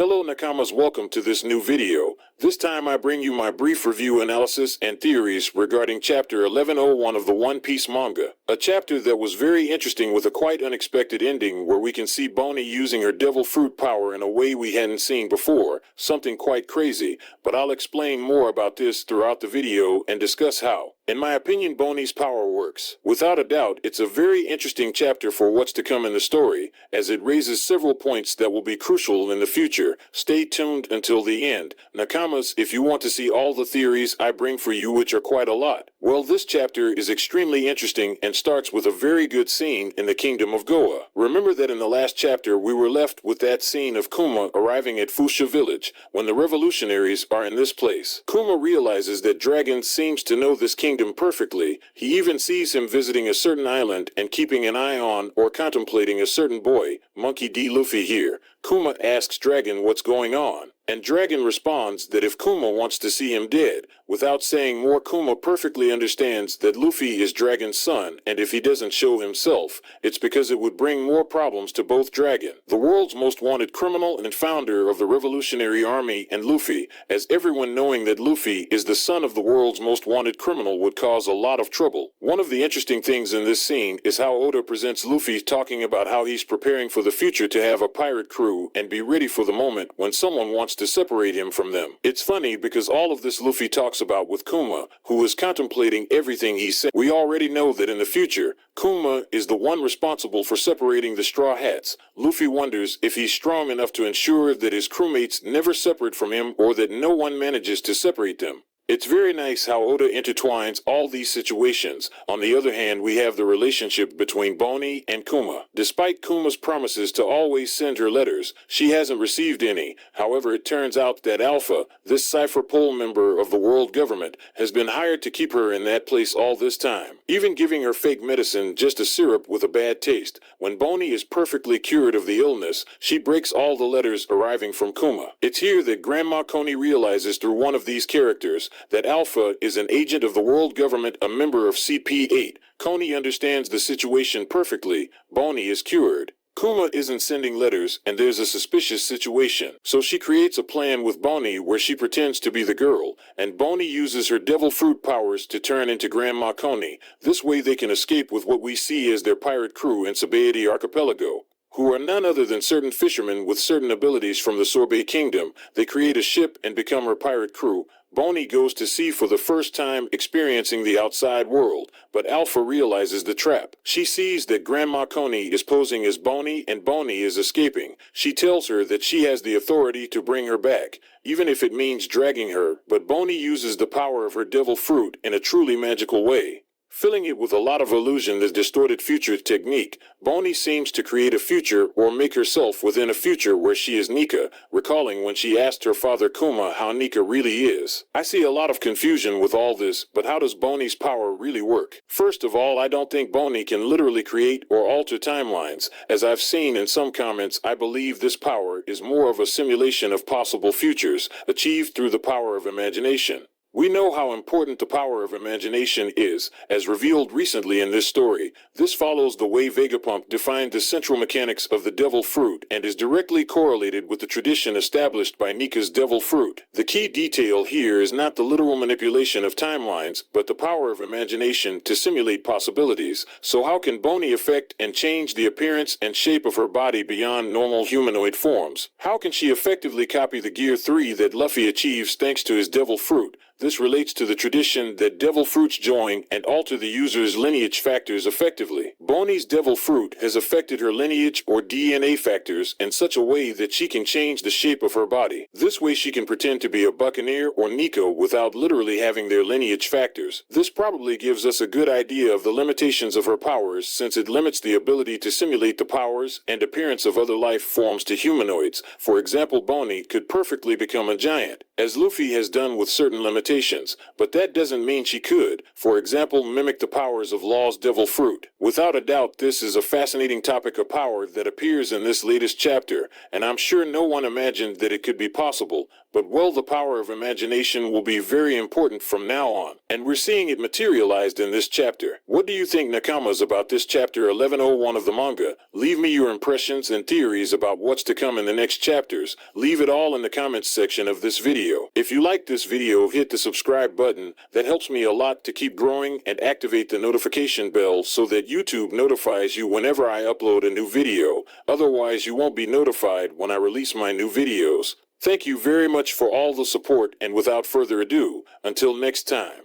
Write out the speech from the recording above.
Hello Nakamas, welcome to this new video. This time I bring you my brief review, analysis, and theories regarding Chapter 1101 of the One Piece manga. A chapter that was very interesting with a quite unexpected ending where we can see Boney using her devil fruit power in a way we hadn't seen before, something quite crazy, but I'll explain more about this throughout the video and discuss how. In my opinion, Boney's power works. Without a doubt, it's a very interesting chapter for what's to come in the story, as it raises several points that will be crucial in the future. Stay tuned until the end. Nakamas, if you want to see all the theories I bring for you, which are quite a lot. Well, this chapter is extremely interesting and starts with a very good scene in the Kingdom of Goa. Remember that in the last chapter we were left with that scene of Kuma arriving at Fuchsia village when the revolutionaries are in this place. Kuma realizes that Dragon seems to know this kingdom perfectly. He even sees him visiting a certain island and keeping an eye on or contemplating a certain boy, Monkey D. Luffy here. Kuma asks Dragon what's going on, and Dragon responds that if Kuma wants to see him dead. Without saying more, Kuma perfectly understands that Luffy is Dragon's son, and if he doesn't show himself, it's because it would bring more problems to both Dragon, the world's most wanted criminal and founder of the Revolutionary Army, and Luffy, as everyone knowing that Luffy is the son of the world's most wanted criminal would cause a lot of trouble. One of the interesting things in this scene is how Oda presents Luffy talking about how he's preparing for the future to have a pirate crew and be ready for the moment when someone wants to separate him from them. It's funny because all of this Luffy talks about with Kuma, who is contemplating everything he said. We already know that in the future, Kuma is the one responsible for separating the Straw Hats. Luffy wonders if he's strong enough to ensure that his crewmates never separate from him or that no one manages to separate them. It's very nice how Oda intertwines all these situations. On the other hand, we have the relationship between Boney and Kuma. Despite Kuma's promises to always send her letters, she hasn't received any. However, it turns out that Alpha, this Cypher Pole member of the world government, has been hired to keep her in that place all this time, even giving her fake medicine, just a syrup with a bad taste. When Boney is perfectly cured of the illness, she breaks all the letters arriving from Kuma. It's here that Grandma Coney realizes through one of these characters that Alpha is an agent of the world government, a member of CP8. Coney understands the situation perfectly. Boney is cured. Kuma isn't sending letters, and there's a suspicious situation. So she creates a plan with Boney where she pretends to be the girl, and Boney uses her devil fruit powers to turn into Grandma Coney. This way they can escape with what we see as their pirate crew in Sabaody Archipelago, who are none other than certain fishermen with certain abilities from the Sorbet Kingdom. They create a ship and become her pirate crew. Boney goes to sea for the first time, experiencing the outside world, but Alpha realizes the trap. She sees that Grandma Coney is posing as Boney and Boney is escaping. She tells her that she has the authority to bring her back, even if it means dragging her, but Boney uses the power of her devil fruit in a truly magical way. Filling it with a lot of illusion, the distorted future technique, Boney seems to create a future or make herself within a future where she is Nika, recalling when she asked her father Kuma how Nika really is. I see a lot of confusion with all this, but how does Boney's power really work? First of all, I don't think Boney can literally create or alter timelines. As I've seen in some comments, I believe this power is more of a simulation of possible futures, achieved through the power of imagination. We know how important the power of imagination is, as revealed recently in this story. This follows the way Vegapunk defined the central mechanics of the devil fruit and is directly correlated with the tradition established by Nika's devil fruit. The key detail here is not the literal manipulation of timelines, but the power of imagination to simulate possibilities. So how can Boney affect and change the appearance and shape of her body beyond normal humanoid forms? How can she effectively copy the Gear 3 that Luffy achieves thanks to his devil fruit? This relates to the tradition that devil fruits join and alter the user's lineage factors effectively. Boney's devil fruit has affected her lineage or DNA factors in such a way that she can change the shape of her body. This way she can pretend to be a buccaneer or Nico without literally having their lineage factors. This probably gives us a good idea of the limitations of her powers, since it limits the ability to simulate the powers and appearance of other life forms to humanoids. For example, Boney could perfectly become a giant. as Luffy has done with certain limitations, but that doesn't mean she could, for example, mimic the powers of Law's devil fruit. Without a doubt, this is a fascinating topic of power that appears in this latest chapter, and I'm sure no one imagined that it could be possible, but well, the power of imagination will be very important from now on, and we're seeing it materialized in this chapter. What do you think, Nakamas, about this chapter 1101 of the manga? Leave me your impressions and theories about what's to come in the next chapters. Leave it all in the comments section of this video. If you like this video, hit the subscribe button. That helps me a lot to keep growing, and activate the notification bell so that YouTube notifies you whenever I upload a new video. Otherwise, you won't be notified when I release my new videos. Thank you very much for all the support, and without further ado, until next time.